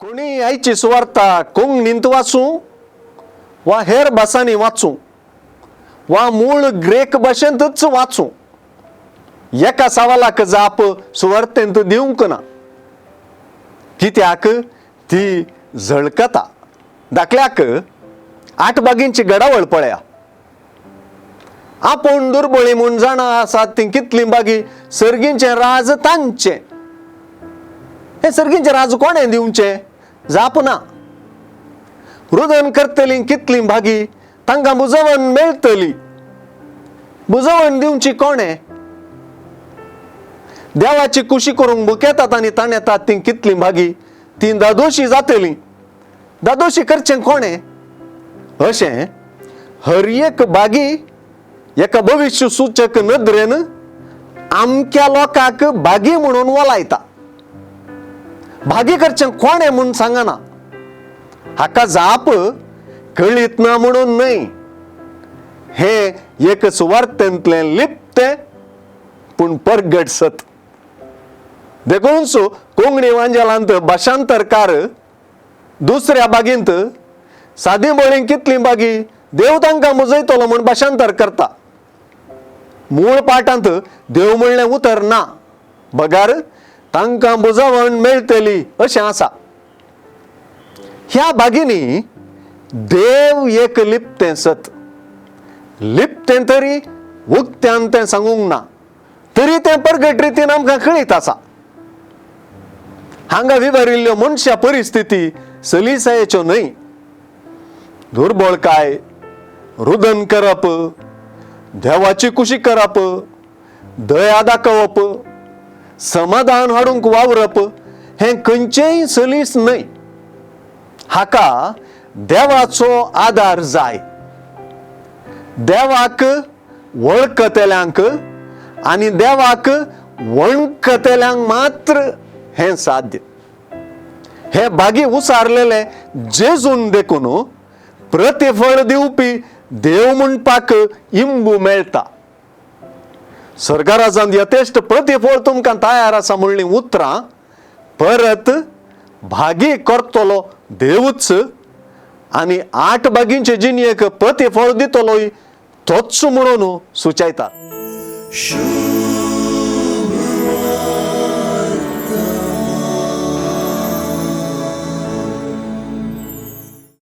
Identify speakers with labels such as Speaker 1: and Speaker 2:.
Speaker 1: कोणी आईची सुवार्ता कोंकणींत वाचू वा हेर भासांनी वाचू वा मूळ ग्रेक भाशेंतच वाचू, एका सवालाक जाप सुवार्तेंत दिवंक ना. कित्याक ती झळकता. दाखल्याक 8 बागींची गडावळ पळया. आपूण दुर्बळी म्हूण जाणा आसात ती कितली बागी सर्गींचे राज तांचे. हे सर्गींचे राज कोणे दिवचे? जाप ना. रुदन करतली कितली भागी तांकां बुजवण मेळटली. बुजवण दिवची कोणे? देवाची कुशी करूंक बुकेतात आनी ताणेतात ती कितली भागी ती दादोशी जातली. दादोशी करचें कोणे? अशें हर एक बागी एका भविष्य सूचक नदरेन आमक्या लोकांक बागी म्हणून वलायता. भागी करचें कोणे म्हूण सांगना. हाका जाप कळीत ना म्हणून न्हय. हे एक सुवार्तेंतलें लिपतें पूण परगट सत. देखून कोंकणी वांजेलांत भाशांतरकार दुसऱ्या बागेंत सादी बळीं कितली बागी देव तांकां मुजयतलो म्हूण भाशांतर करता. मूळ पाठांत देव म्हणलें उतर ना, बगार तांकां बुजवण मेळटली अशें आसा. ह्या बागींनी देव एक लिपतें सत. लिपतें तरी उक्त्यान तें सांगूंक ना, तरी तें परगट रितीन आमकां कळीत आसा. हांगा विवरिल्ल्यो मनशा परिस्थिती सलिसायेच्यो न्हय. दुर्बळकाय, रुदन करप, देवाची कुशी करप, दया दाखोवप, समाधान हाडूंक वावरप हें खंयचेय सलीस न्हय. हाका देवाचो आदार जाय. देवाक वळखतल्यांक आनी देवाक वणकतल्यांक मात्र हें साध्य. हे बागी उसारलेले जेजून देखून प्रतिफळ दिवपी देव म्हणपाक इंबू मेळटा. स्वर्गराजांत यथेश्ट प्रतिफळ तुमकां तयार आसा म्हणली उतरां परत भागी करतलो देवूच आनी 8 बागींचे जिणयेक प्रतिफळ दितलोय तोच म्हणून सुचयता.